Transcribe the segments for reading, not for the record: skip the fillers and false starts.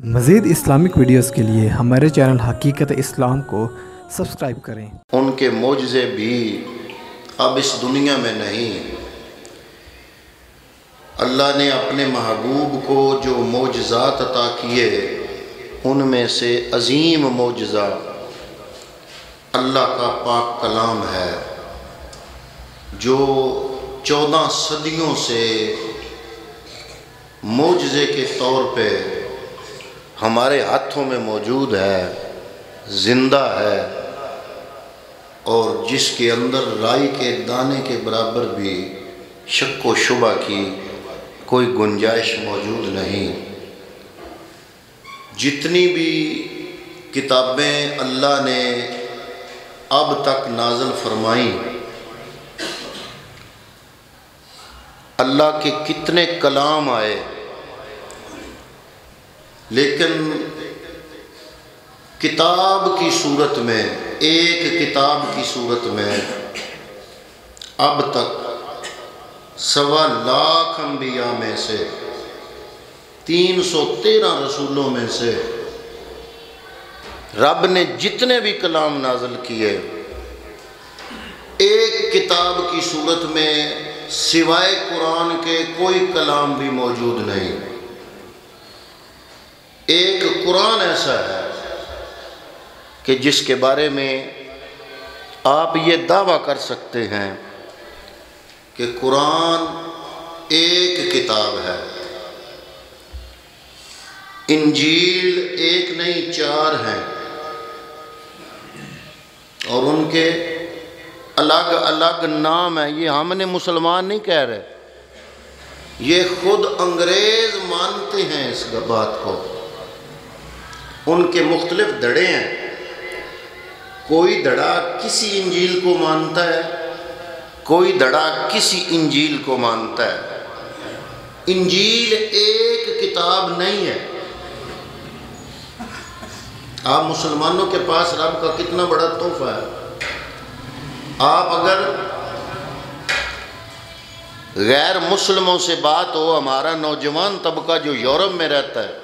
مزید Islamic videos کے لیے ہمارے چینل حقیقت اسلام کو سبسکرائب کریں۔ ان کے معجزے بھی اب اس دنیا میں نہیں۔ اللہ نے اپنے محبوب کو جو معجزات عطا کیے ان میں سے عظیم معجزہ اللہ کا پاک کلام ہے، جو 14 صدیوں سے معجزے کے طور پہ ہمارے ہاتھوں میں موجود ہے، زندہ ہے، اور جس کے اندر رائی کے دانے کے برابر بھی شک و شبہ کی کوئی گنجائش موجود نہیں۔ جتنی بھی کتابیں اللہ نے اب تک نازل فرمائیں، اللہ کے کتنے کلام آئے، لیکن کتاب کی صورت میں، ایک کتاب کی صورت میں اب تک 1.25 لاکھ انبیاء میں سے 313 رسولوں میں سے رب نے جتنے بھی کلام نازل کیے، ایک کتاب کی صورت میں سوائے قرآن کے کوئی کلام بھی موجود نہیں۔ ایک قرآن ایسا ہے کہ جس کے بارے میں آپ یہ دعویٰ کر سکتے ہیں کہ قرآن ایک کتاب ہے۔ انجیل ایک نہیں 4 ہیں، اور ان کے الگ الگ نام ہیں۔ یہ ہم نے مسلمان نہیں کہہ رہے، یہ خود انگریز مانتے ہیں اس بات کو۔ ان کے مختلف دھڑے ہیں، کوئی دھڑا کسی انجیل کو مانتا ہے، کوئی دھڑا کسی انجیل کو مانتا ہے۔ انجیل ایک کتاب نہیں ہے۔ آپ مسلمانوں کے پاس رب کا کتنا بڑا تحفہ ہے۔ آپ اگر غیر مسلموں سے بات ہو، ہمارا نوجوان طبقہ جو یورپ میں رہتا ہے،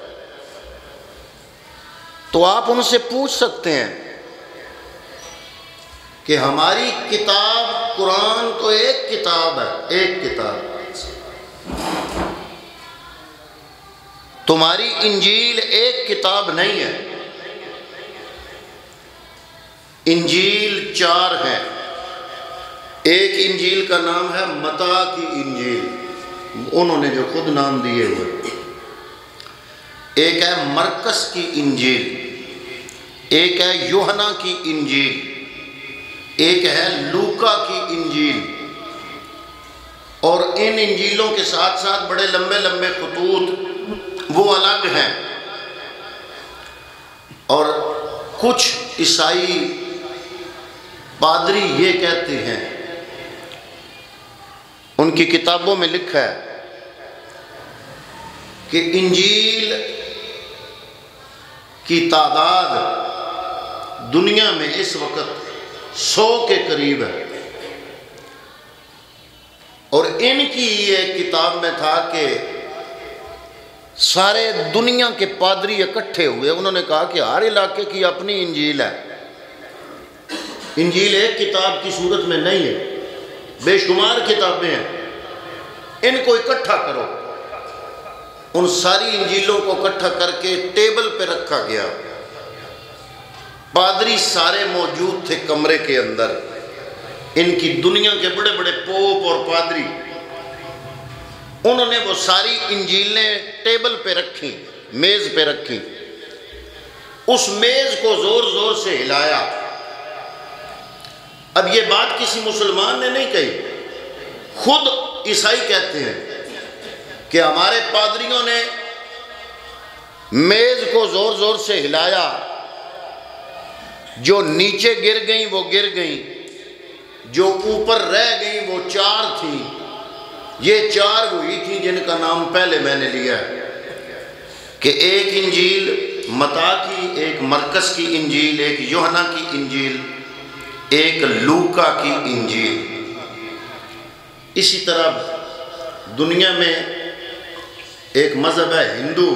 تو آپ ان سے پوچھ سکتے ہیں کہ ہماری کتاب قرآن تو ایک کتاب ہے، ایک کتاب، تمہاری انجیل ایک کتاب نہیں ہے۔ انجیل 4 ہیں۔ ایک انجیل کا نام ہے متی کی انجیل، انہوں نے جو خود نام دیے ہوئے۔ ایک ہے مرکس کی انجیل، ایک ہے یوحنا کی انجیل، ایک ہے لوکا کی انجیل، اور ان انجیلوں کے ساتھ ساتھ بڑے لمبے لمبے خطوط وہ الگ ہیں۔ اور کچھ عیسائی پادری یہ کہتے ہیں، ان کی کتابوں میں لکھا ہے کہ انجیل کی تعداد دنیا میں اس وقت 100 کے قریب ہے، اور ان کی یہ کتاب میں تھا کہ سارے دنیا کے پادری اکٹھے ہوئے، انہوں نے کہا کہ ہر علاقے کی اپنی انجیل ہے۔ انجیل ایک کتاب کی صورت میں نہیں ہے، بے شمار کتابیں ہیں، ان کو اکٹھا کرو۔ ان ساری انجیلوں کو اکٹھا کر کے ٹیبل پہ رکھا گیا۔ پادری سارے موجود تھے کمرے کے اندر، ان کی دنیا کے بڑے بڑے پوپ اور پادری، انہوں نے وہ ساری انجیلیں ٹیبل پہ رکھی، میز پہ رکھی۔ اس میز کو زور زور سے ہلایا۔ اب یہ بات کسی مسلمان نے نہیں کہی، خود عیسائی کہتے ہیں کہ ہمارے پادریوں نے میز کو زور زور سے ہلایا، جو نیچے گر گئیں وہ گر گئیں، جو اوپر رہ گئیں وہ 4 تھیں۔ یہ 4 وہی تھیں جن کا نام پہلے میں نے لیا ہے کہ ایک انجیل متی کی، ایک مرکس کی انجیل، ایک یوحنا کی انجیل، ایک لوکا کی انجیل۔ اسی طرح دنیا میں ایک مذہب ہے ہندو،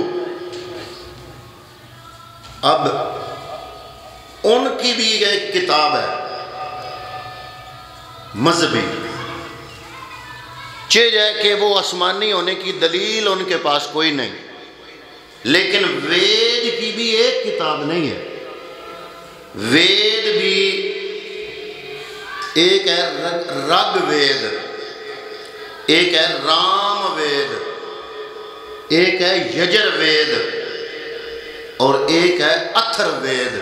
اب ان کی بھی ایک کتاب ہے مذہبی، چہ جائے کہ وہ آسمانی ہونے کی دلیل ان کے پاس کوئی نہیں، لیکن وید کی بھی ایک کتاب نہیں ہے۔ وید بھی ایک ہے رگ وید، ایک ہے رام وید، ایک ہے یجر وید، اور ایک ہے اتھر وید۔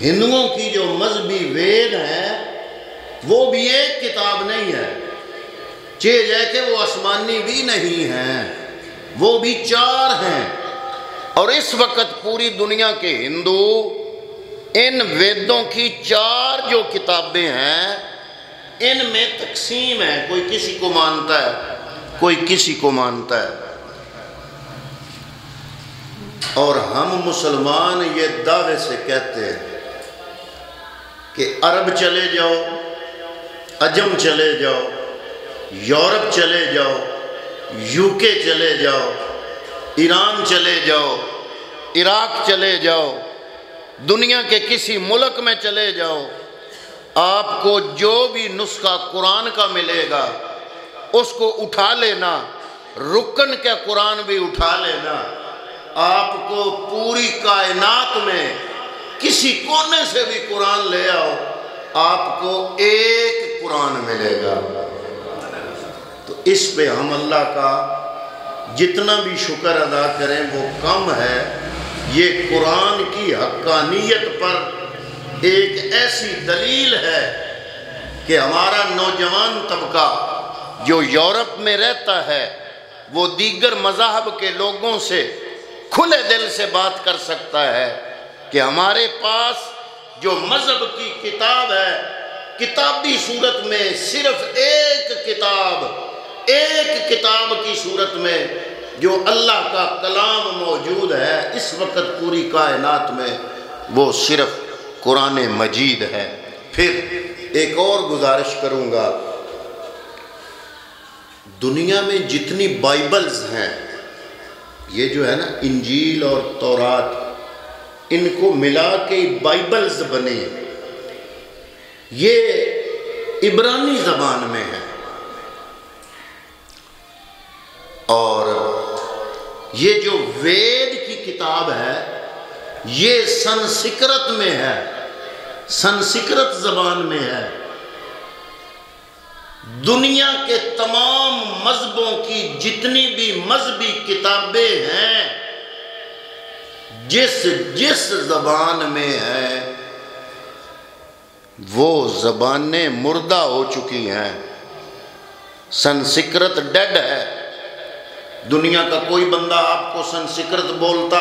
ہندوؤں کی جو مذہبی وید ہے وہ بھی ایک کتاب نہیں ہے، چہ جائے کہ وہ آسمانی بھی نہیں ہیں، وہ بھی 4 ہیں۔ اور اس وقت پوری دنیا کے ہندو ان ویدوں کی 4 جو کتابیں ہیں ان میں تقسیم ہے، کوئی کسی کو مانتا ہے، کوئی کسی کو مانتا ہے۔ اور ہم مسلمان یہ دعوے سے کہتے ہیں کہ عرب چلے جاؤ، عجم چلے جاؤ، یورپ چلے جاؤ، UK چلے جاؤ، ایران چلے جاؤ، عراق چلے جاؤ، دنیا کے کسی ملک میں چلے جاؤ، آپ کو جو بھی نسخہ قرآن کا ملے گا اس کو اٹھا لینا، رکن کے قرآن بھی اٹھا لینا، آپ کو پوری کائنات میں کسی کونے سے بھی قرآن لے آؤ، آپ کو ایک قرآن ملے گا۔ تو اس پہ ہم اللہ کا جتنا بھی شکر ادا کریں وہ کم ہے۔ یہ قرآن کی حقانیت پر ایک ایسی دلیل ہے کہ ہمارا نوجوان طبقہ جو یورپ میں رہتا ہے وہ دیگر مذاہب کے لوگوں سے کھلے دل سے بات کر سکتا ہے کہ ہمارے پاس جو مذہب کی کتاب ہے، کتابی صورت میں صرف ایک کتاب کی صورت میں جو اللہ کا کلام موجود ہے اس وقت پوری کائنات میں، وہ صرف قرآن مجید ہے۔ پھر ایک اور گزارش کروں گا، دنیا میں جتنی بائبلز ہیں، یہ جو ہے نا انجیل اور تورات، ان کو ملا کے بائبلز بنے، یہ عبرانی زبان میں ہے، اور یہ جو وید کی کتاب ہے یہ سنسکرت میں ہے، سنسکرت زبان میں ہے۔ دنیا کے تمام مذہبوں کی جتنی بھی مذہبی کتابیں ہیں جس زبان میں ہے وہ زبانیں مردہ ہو چکی ہیں، سنسکرت ڈیڈ ہے۔ دنیا کا کوئی بندہ آپ کو سنسکرت بولتا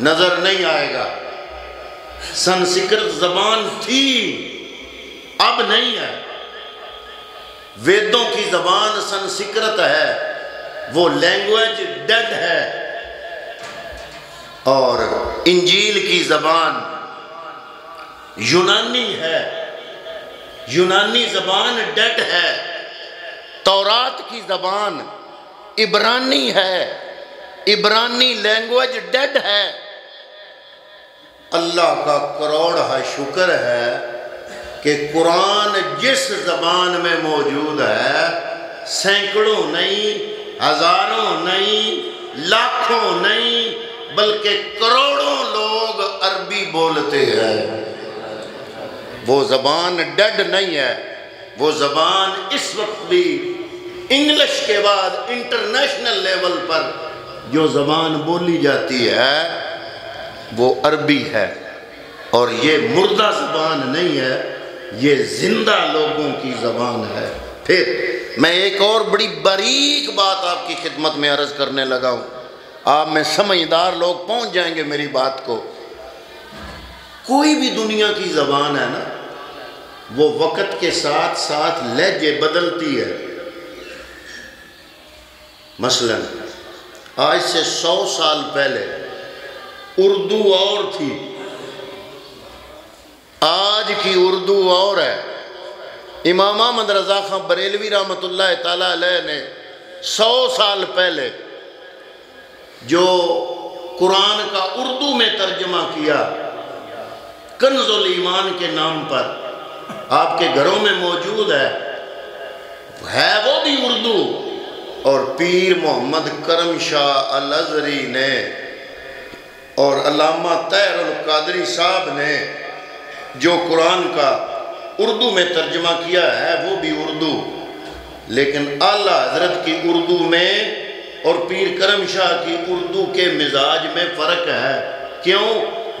نظر نہیں آئے گا۔ سنسکرت زبان تھی، اب نہیں ہے۔ ویدوں کی زبان سنسکرت ہے، وہ لینگویج ڈیڈ ہے، اور انجیل کی زبان یونانی ہے، یونانی زبان ڈیڈ ہے۔ تورات کی زبان عبرانی ہے، عبرانی لینگویج ڈیڈ ہے۔ اللہ کا کروڑہ شکر ہے کہ قرآن جس زبان میں موجود ہے، سینکڑوں نہیں، ہزاروں نہیں، لاکھوں نہیں، بلکہ کروڑوں لوگ عربی بولتے ہیں۔ وہ زبان ڈیڈ نہیں ہے، وہ زبان اس وقت بھی انگلش کے بعد انٹرنیشنل لیول پر جو زبان بولی جاتی ہے وہ عربی ہے، اور یہ مردہ زبان نہیں ہے، یہ زندہ لوگوں کی زبان ہے۔ پھر میں ایک اور بڑی باریک بات آپ کی خدمت میں عرض کرنے لگا ہوں، آپ میں سمجھدار لوگ پہنچ جائیں گے میری بات کو۔ کوئی بھی دنیا کی زبان ہے نا، وہ وقت کے ساتھ ساتھ لہجے بدلتی ہے۔ مثلا آج سے 100 سال پہلے اردو اور تھی، آج کی اردو اور ہے۔ امام احمد رضا خان بریلوی رحمۃ اللہ تعالیٰ علیہ نے 100 سال پہلے جو قرآن کا اردو میں ترجمہ کیا کنز الایمان کے نام پر، آپ کے گھروں میں موجود ہے وہ بھی اردو، اور پیر محمد کرم شاہ الازہری نے اور علامہ طاہر القادری صاحب نے جو قرآن کا اردو میں ترجمہ کیا ہے وہ بھی اردو، لیکن اعلیٰ حضرت کی اردو میں اور پیر کرم شاہ کی اردو کے مزاج میں فرق ہے۔ کیوں؟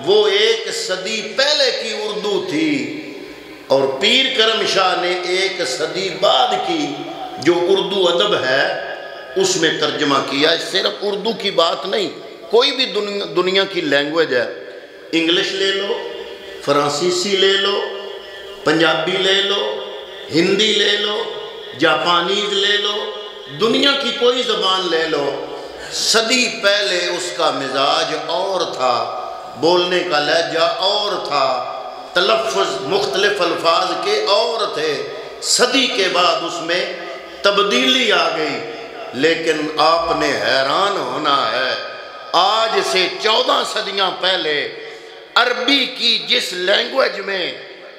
وہ 1 صدی پہلے کی اردو تھی اور پیر کرم شاہ نے 1 صدی بعد کی جو اردو ادب ہے اس میں ترجمہ کیا۔ صرف اردو کی بات نہیں، کوئی بھی دنیا کی لینگویج ہے، انگلش لے لو، فرانسیسی لے لو، پنجابی لے لو، ہندی لے لو، جاپانیز لے لو، دنیا کی کوئی زبان لے لو، صدی پہلے اس کا مزاج اور تھا، بولنے کا لہجہ اور تھا، تلفظ مختلف الفاظ کے اور تھے، صدی کے بعد اس میں تبدیلی آ گئی۔ لیکن آپ نے حیران ہونا ہے، آج سے 14 صدیاں پہلے عربی کی جس لینگویج میں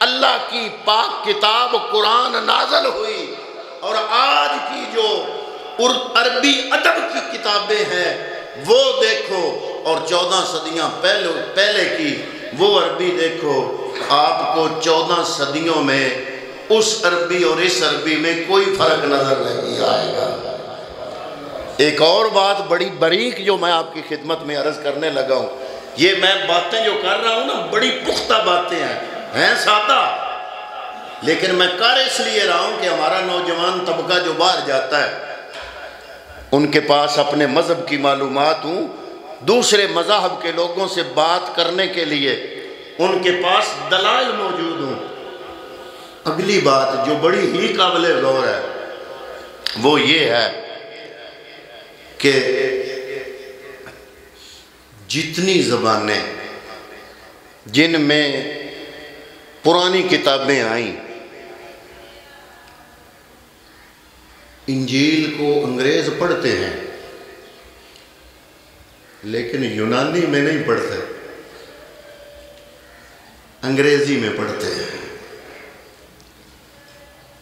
اللہ کی پاک کتاب قرآن نازل ہوئی اور آج کی جو عربی ادب کی کتابیں ہیں وہ دیکھو، اور 14 صدیاں پہلے کی وہ عربی دیکھو، آپ کو 14 صدیوں میں اس عربی اور اس عربی میں کوئی فرق نظر نہیں آئے گا۔ ایک اور بات بڑی باریک جو میں آپ کی خدمت میں عرض کرنے لگا ہوں، یہ میں باتیں جو کر رہا ہوں نا بڑی پختہ باتیں ہیں سادہ، لیکن میں کر اس لیے رہا ہوں کہ ہمارا نوجوان طبقہ جو باہر جاتا ہے ان کے پاس اپنے مذہب کی معلومات ہوں، دوسرے مذاہب کے لوگوں سے بات کرنے کے لیے ان کے پاس دلائل موجود ہوں۔ اگلی بات جو بڑی ہی قابل غور ہے وہ یہ ہے کہ جتنی زبانیں جن میں پرانی کتابیں آئیں، انجیل کو انگریز پڑھتے ہیں لیکن یونانی میں نہیں پڑھتے، انگریزی میں پڑھتے ہیں۔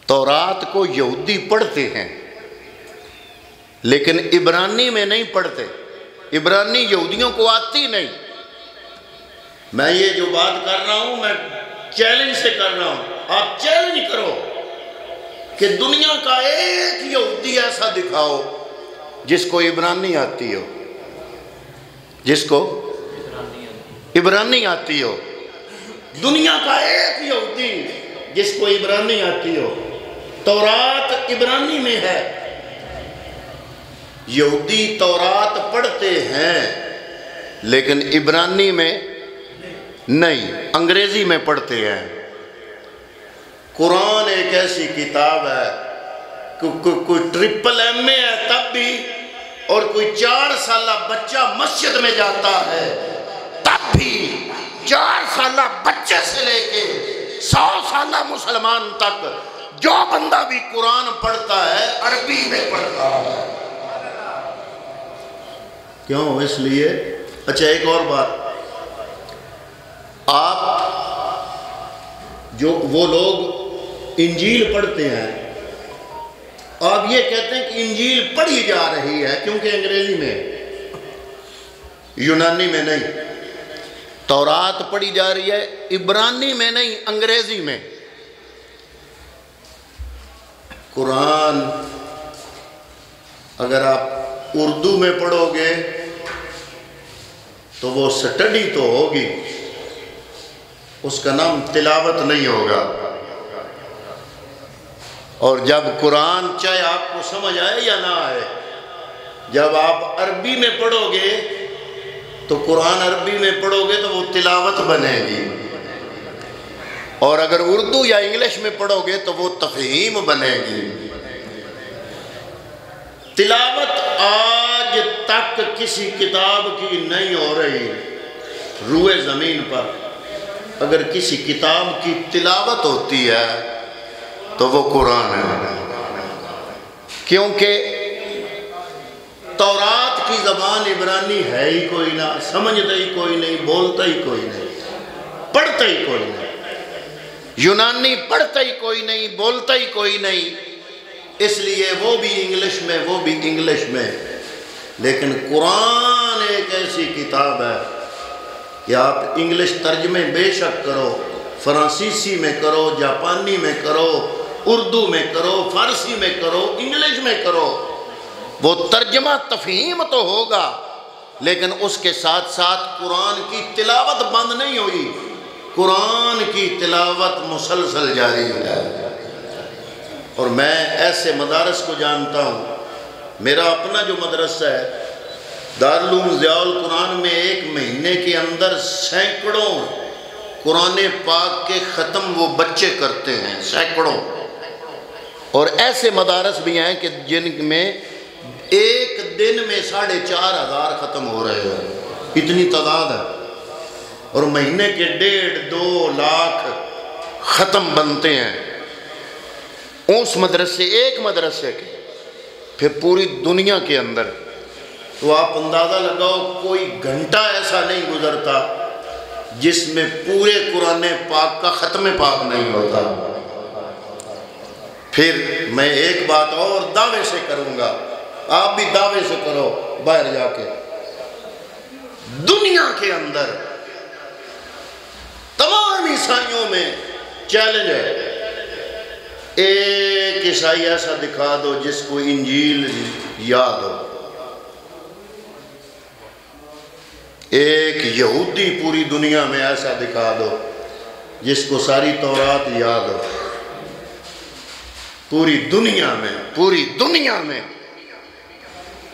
تورات کو یہودی پڑھتے ہیں لیکن عبرانی میں نہیں پڑھتے، عبرانی یہودیوں کو آتی نہیں۔ میں یہ جو بات کر رہا ہوں میں چیلنج سے کر رہا ہوں، آپ چیلنج کرو کہ دنیا کا ایک یہودی ایسا دکھاؤ جس کو عبرانی آتی ہو، جس کو عبرانی آتی ہو، دنیا کا ایک یہودی جس کو عبرانی آتی ہو۔ تورات عبرانی میں ہے، یہودی تورات پڑھتے ہیں لیکن عبرانی میں نہیں، انگریزی میں پڑھتے ہیں۔ قرآن ایک ایسی کتاب ہے کوئی ٹرپل ایم اے ہے تب بھی، اور کوئی 4 سالہ بچہ مسجد میں جاتا ہے تب بھی 4 سالہ بچے سے لے کے 100 سالہ مسلمان تک جو بندہ بھی قرآن پڑھتا ہے عربی میں پڑھتا ہے۔ کیوں؟ اس لیے اچھا ایک اور بات، آپ جو وہ لوگ انجیل پڑھتے ہیں آپ یہ کہتے ہیں کہ انجیل پڑھی جا رہی ہے کیونکہ انگریزی میں، یونانی میں نہیں۔ تورات پڑھی جا رہی ہے عبرانی میں نہیں، انگریزی میں۔ قرآن اگر آپ اردو میں پڑھو گے تو وہ سٹڈی تو ہوگی، اس کا نام تلاوت نہیں ہوگا۔ اور جب قرآن چاہے آپ کو سمجھ آئے یا نہ آئے، جب آپ عربی میں پڑھو گے تو قرآن عربی میں پڑھو گے تو وہ تلاوت بنے گی، اور اگر اردو یا انگلش میں پڑھو گے تو وہ تفہیم بنے گی۔ تلاوت آج تک کسی کتاب کی نہیں ہو رہی روئے زمین پر۔ اگر کسی کتاب کی تلاوت ہوتی ہے تو وہ قرآن ہے، کیونکہ تورات کی زبان عبرانی ہے ہی کوئی نہ، سمجھتا ہی کوئی نہیں، بولتا ہی کوئی نہیں، پڑھتا ہی کوئی نہیں، یونانی پڑھتا ہی کوئی نہیں، بولتا ہی کوئی نہیں، اس لیے وہ بھی انگلش میں، وہ بھی انگلش میں۔ لیکن قرآن ایک ایسی کتاب ہے کہ آپ انگلش ترجمے بے شک کرو، فرانسیسی میں کرو، جاپانی میں کرو، اردو میں کرو، فارسی میں کرو، انگلش میں کرو، وہ ترجمہ تفہیم تو ہوگا، لیکن اس کے ساتھ ساتھ قرآن کی تلاوت بند نہیں ہوئی، قرآن کی تلاوت مسلسل جاری ہے۔ اور میں ایسے مدارس کو جانتا ہوں، میرا اپنا جو مدرسہ ہے دارالعلوم ضیاء القرآن میں، ایک مہینے کے اندر سینکڑوں قرآن پاک کے ختم وہ بچے کرتے ہیں، سینکڑوں۔ اور ایسے مدارس بھی ہیں کہ جن میں ایک دن میں 4,500 ختم ہو رہے ہیں، اتنی تعداد ہے، اور مہینے کے 1.5-2 لاکھ ختم بنتے ہیں اس مدرسے، ایک مدرسے کے، پھر پوری دنیا کے اندر۔ تو آپ اندازہ لگاؤ کوئی گھنٹہ ایسا نہیں گزرتا جس میں پورے قرآن پاک کا ختم پاک نہیں ہوتا۔ پھر میں ایک بات اور دعوے سے کروں گا، آپ بھی دعوے سے کرو باہر جا کے، دنیا کے اندر تمام عیسائیوں میں چیلنج ہے، ایک عیسائی ایسا دکھا دو جس کو انجیل یاد ہو، ایک یہودی پوری دنیا میں ایسا دکھا دو جس کو ساری تورات یاد ہو، پوری دنیا میں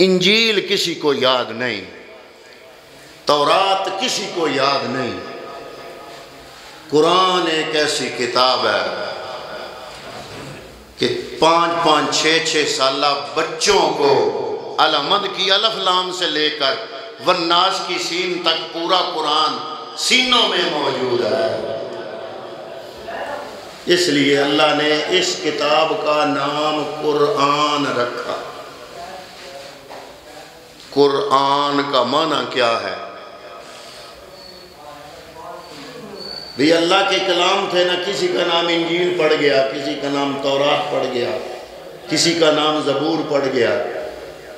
انجیل کسی کو یاد نہیں، تورات کسی کو یاد نہیں۔ قرآن ایک ایسی کتاب ہے کہ 5-5, 6-6 سالہ بچوں کو الحمد کی الف لام سے لے کر والناس کی سین تک پورا قرآن سینوں میں موجود ہے۔ اس لیے اللہ نے اس کتاب کا نام قرآن رکھا۔ قرآن کا معنی کیا ہے؟ بھی اللہ کے کلام تھے نا، کسی کا نام انجیل پڑ گیا، کسی کا نام تورات پڑ گیا، کسی کا نام زبور پڑ گیا۔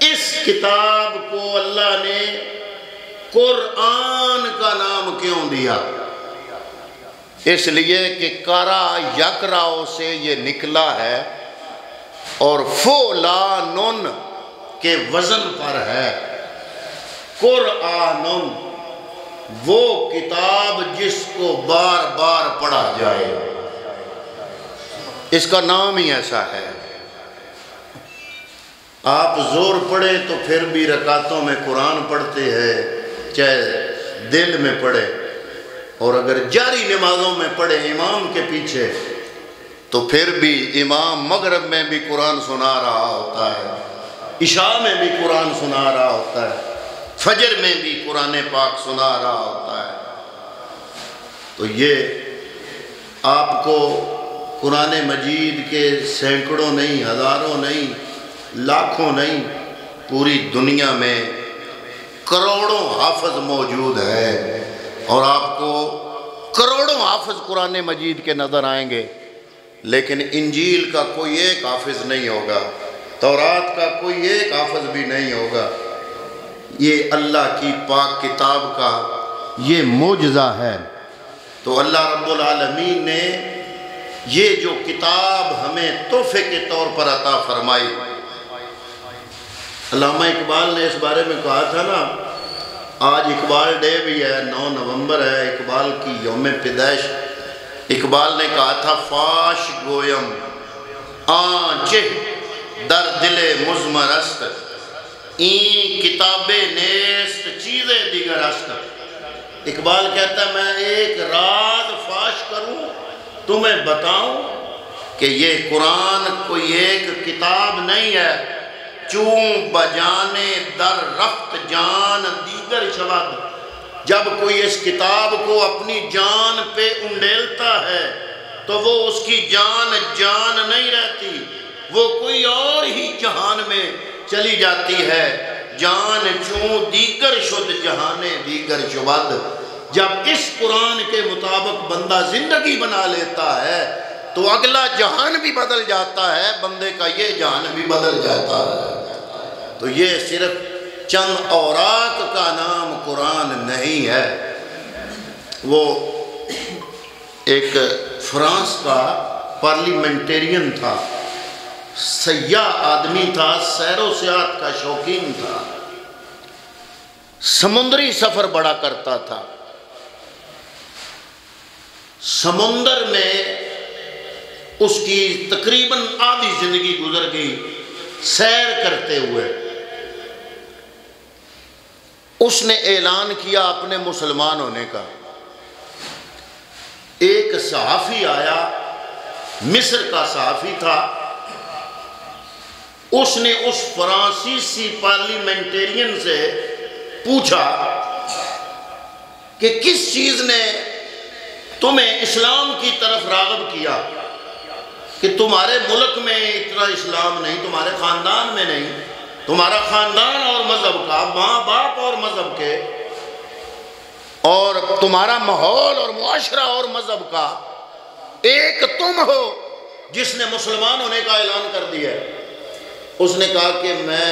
اس کتاب کو اللہ نے قرآن کا نام کیوں دیا؟ اس لیے کہ کرا یکراؤ سے یہ نکلا ہے اور فولانن کے وزن پر ہے۔ قرآن وہ کتاب جس کو بار بار پڑھا جائے، اس کا نام ہی ایسا ہے۔ آپ زور پڑھے تو پھر بھی رکعتوں میں قرآن پڑھتے ہیں، چاہے دل میں پڑھے، اور اگر جاری نمازوں میں پڑھے امام کے پیچھے تو پھر بھی امام مغرب میں بھی قرآن سنا رہا ہوتا ہے، عشاء میں بھی قرآن سنا رہا ہوتا ہے، فجر میں بھی قرآن پاک سنا رہا ہوتا ہے۔ تو یہ آپ کو قرآن مجید کے سینکڑوں نہیں، ہزاروں نہیں، لاکھوں نہیں، پوری دنیا میں کروڑوں حافظ موجود ہے، اور آپ کو کروڑوں حافظ قرآن مجید کے نظر آئیں گے، لیکن انجیل کا کوئی ایک حافظ نہیں ہوگا، تورات کا کوئی ایک حافظ بھی نہیں ہوگا۔ یہ اللہ کی پاک کتاب کا یہ معجزہ ہے۔ تو اللہ رب العالمین نے یہ جو کتاب ہمیں تحفے کے طور پر عطا فرمائی، علامہ اقبال نے اس بارے میں کہا تھا نا، آج اقبال ڈے بھی ہے، 9 نومبر ہے، اقبال کی یوم پیدائش۔ اقبال نے کہا تھا فاش گویم آنچہ در دل مزمر است، این کتاب نیست چیز دیگر است۔ اقبال کہتا ہے میں ایک راز فاش کروں، تمہیں بتاؤں کہ یہ قرآن کوئی ایک کتاب نہیں ہے، چون بجانے در رفت جان دیگر شود۔ جب کوئی اس کتاب کو اپنی جان پہ انڈیلتا ہے تو وہ اس کی جان نہیں رہتی، وہ کوئی اور ہی جہان میں چلی جاتی ہے۔ جان چوں دیگر شد جہانے دیگر شود۔ جب اس قرآن کے مطابق بندہ زندگی بنا لیتا ہے تو اگلا جہان بھی بدل جاتا ہے، بندے کا یہ جہان بھی بدل جاتا ہے۔ تو یہ صرف چند اوراق کا نام قرآن نہیں ہے۔ وہ ایک فرانس کا پارلیمنٹیرین تھا، سیاح آدمی تھا، سیر و سیاحت کا شوقین تھا، سمندری سفر بڑا کرتا تھا۔ سمندر میں اس کی تقریباً آدھی زندگی گزر گئی سیر کرتے ہوئے۔ اس نے اعلان کیا اپنے مسلمان ہونے کا۔ ایک صحافی آیا، مصر کا صحافی تھا، اس نے اس فرانسیسی پارلیمنٹیرین سے پوچھا کہ کس چیز نے تمہیں اسلام کی طرف راغب کیا کہ تمہارے ملک میں اتنا اسلام نہیں، تمہارے خاندان میں نہیں، تمہارا خاندان اور مذہب کا، ماں باپ اور مذہب کے، اور تمہارا ماحول اور معاشرہ اور مذہب کا، ایک تم ہو جس نے مسلمان ہونے کا اعلان کر دیا ہے۔ اس نے کہا کہ میں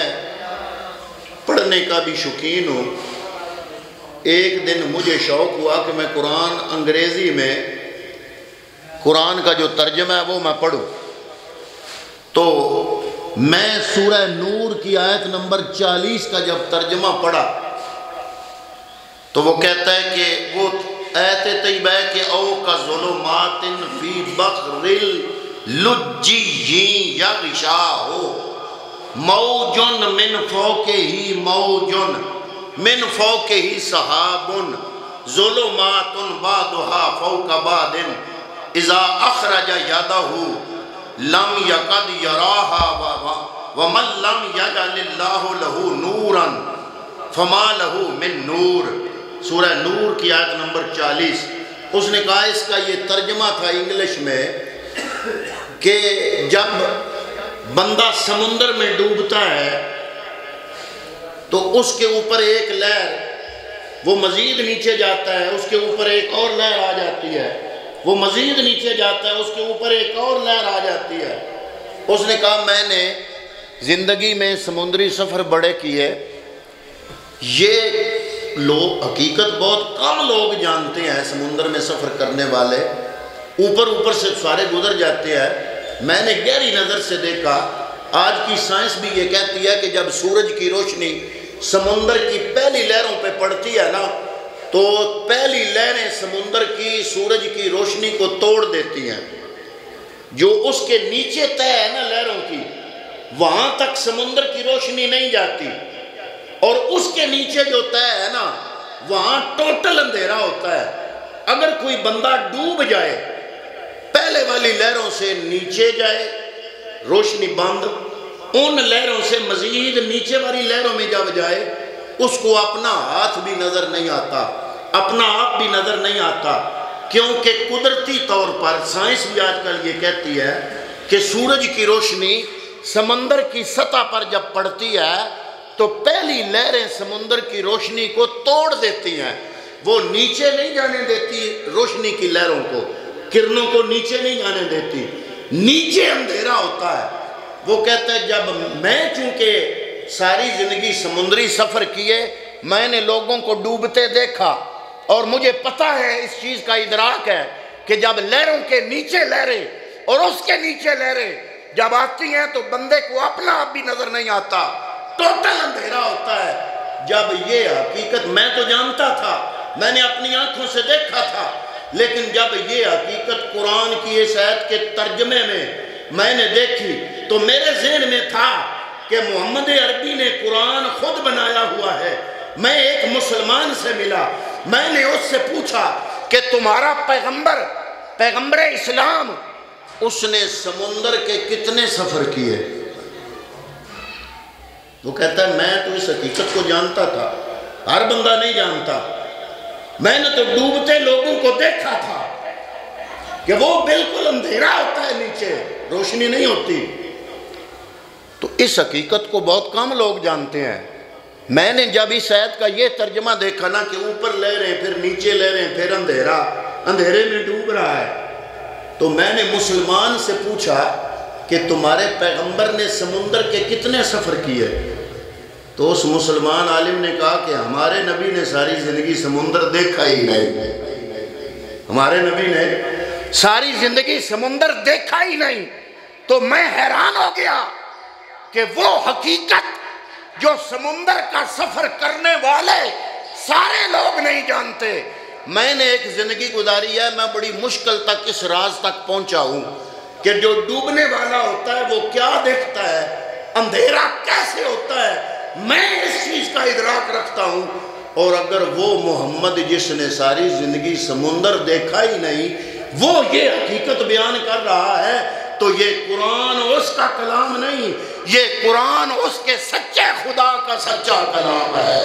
پڑھنے کا بھی شوقین ہوں، ایک دن مجھے شوق ہوا کہ میں قرآن انگریزی میں قرآن کا جو ترجمہ ہے وہ میں پڑھوں، تو میں سورہ نور کی آیت نمبر 40 کا جب ترجمہ پڑھا تو وہ کہتا ہے کہ وہ آیت طیبہ ہے کہ او کا ظلمات فی بحر لجی یغشاہ موج من فوقہ موج من فوقہ سحاب ظلمات بعضها فوق بعض اذا اخرج یدہ لم یقد یراہا ومن لم یجعل اللہ لہ نورا فما لہ من نور۔ سورہ نور کی آیت نمبر 40۔ اس نے کہا اس کا یہ ترجمہ تھا انگلش میں کہ جب بندہ سمندر میں ڈوبتا ہے تو اس کے اوپر ایک لہر، وہ مزید نیچے جاتا ہے، اس کے اوپر ایک اور لہر آ جاتی ہے، وہ مزید نیچے جاتا ہے، اس کے اوپر ایک اور لہر آ جاتی ہے۔ اس نے کہا میں نے زندگی میں سمندری سفر بڑے کیے، یہ لوگ حقیقت بہت کم لوگ جانتے ہیں، سمندر میں سفر کرنے والے اوپر سے سارے گزر جاتے ہیں۔ میں نے گہری نظر سے دیکھا، آج کی سائنس بھی یہ کہتی ہے کہ جب سورج کی روشنی سمندر کی پہلی لہروں پہ پڑتی ہے نا تو پہلی لہریں سمندر کی سورج کی روشنی کو توڑ دیتی ہیں، جو اس کے نیچے طے ہے نا لہروں کی، وہاں تک سمندر کی روشنی نہیں جاتی، اور اس کے نیچے جو طے ہے نا وہاں ٹوٹل اندھیرا ہوتا ہے۔ اگر کوئی بندہ ڈوب جائے، پہلے والی لہروں سے نیچے جائے، روشنی بند، ان لہروں سے مزید نیچے والی لہروں میں جب جائے، اس کو اپنا ہاتھ بھی نظر نہیں آتا، اپنا آپ بھی نظر نہیں آتا، کیونکہ قدرتی طور پر سائنس بھی آج کل یہ کہتی ہے کہ سورج کی روشنی سمندر کی سطح پر جب پڑتی ہے تو پہلی لہریں سمندر کی روشنی کو توڑ دیتی ہیں، وہ نیچے نہیں جانے دیتی روشنی کی لہروں کو، کرنوں کو نیچے نہیں جانے دیتی، نیچے اندھیرا ہوتا ہے۔ وہ کہتا ہے جب میں چونکہ ساری زندگی سمندری سفر کیے، میں نے لوگوں کو ڈوبتے دیکھا اور مجھے پتہ ہے، اس چیز کا ادراک ہے کہ جب لہروں کے نیچے لہریں اور اس کے نیچے لہریں جب آتی ہیں تو بندے کو اپنا آپ بھی نظر نہیں آتا، ٹوٹل اندھیرا ہوتا ہے۔ جب یہ حقیقت میں تو جانتا تھا، میں نے اپنی آنکھوں سے دیکھا تھا، لیکن جب یہ حقیقت قرآن کی اس آیت کے ترجمے میں نے دیکھی تو میرے ذہن میں تھا کہ محمد عربی نے قرآن خود بنایا ہوا ہے۔ میں ایک مسلمان سے ملا، میں نے اس سے پوچھا کہ تمہارا پیغمبر اسلام، اس نے سمندر کے کتنے سفر کیے؟ وہ کہتا ہے میں تو اس حقیقت کو جانتا تھا، ہر بندہ نہیں جانتا، میں نے تو ڈوبتے لوگوں کو دیکھا تھا کہ وہ بالکل اندھیرا ہوتا ہے، نیچے روشنی نہیں ہوتی۔ تو اس حقیقت کو بہت کم لوگ جانتے ہیں۔ میں نے جب اس آیت کا یہ ترجمہ دیکھا نا کہ اوپر لے رہے ہیں پھر نیچے لے رہے ہیں پھر اندھیرا، اندھیرے میں ڈوب رہا ہے، تو میں نے مسلمان سے پوچھا کہ تمہارے پیغمبر نے سمندر کے کتنے سفر کیے؟ تو اس مسلمان عالم نے کہا کہ ہمارے نبی نے ساری زندگی سمندر دیکھا ہی نہیں، ہمارے نبی نے ساری زندگی سمندر دیکھا ہی نہیں۔ تو میں حیران ہو گیا کہ وہ حقیقت جو سمندر کا سفر کرنے والے سارے لوگ نہیں جانتے۔ میں نے ایک زندگی گزاری ہے، میں بڑی مشکل تک اس راز تک پہنچا ہوں کہ جو ڈوبنے والا ہوتا ہے وہ کیا دیکھتا ہے، اندھیرا کیسے ہوتا ہے، میں اس چیز کا ادراک رکھتا ہوں۔ اور اگر وہ محمد جس نے ساری زندگی سمندر دیکھا ہی نہیں وہ یہ حقیقت بیان کر رہا ہے تو یہ قرآن اس کا کلام نہیں، یہ قرآن اس کے سچے خدا کا سچا کلام ہے۔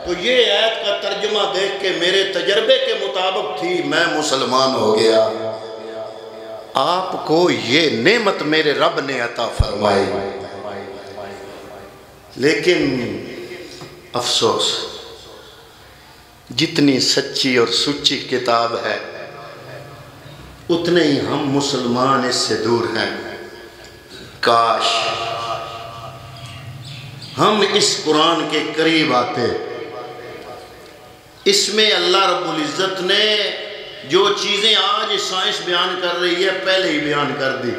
تو یہ آیت کا ترجمہ دیکھ کے میرے تجربے کے مطابق تھی، میں مسلمان ہو گیا۔ آپ کو یہ نعمت میرے رب نے عطا فرمائی، لیکن افسوس جتنی سچی اور سچی کتاب ہے اتنے ہی ہم مسلمان اس سے دور ہیں۔ کاش ہم اس قرآن کے قریب آتے۔ اس میں اللہ رب العزت نے جو چیزیں آج سائنس بیان کر رہی ہے پہلے ہی بیان کر دی۔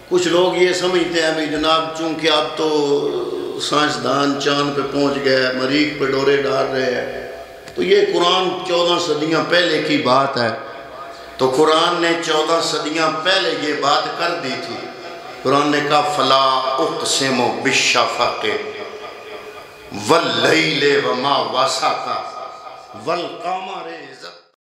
کچھ لوگ یہ سمجھتے ہیں جناب چونکہ اب تو سائنسدان چاند پہ پہنچ گئے، مریخ پہ ڈورے ڈال رہے ہیں، تو یہ قرآن 14 صدیاں پہلے کی بات ہے۔ تو قرآن نے 14 صدیاں پہلے یہ بات کر دی تھی۔ قرآن نے کہا فلا اقسم بالشفق واللیل وما وسق والقمر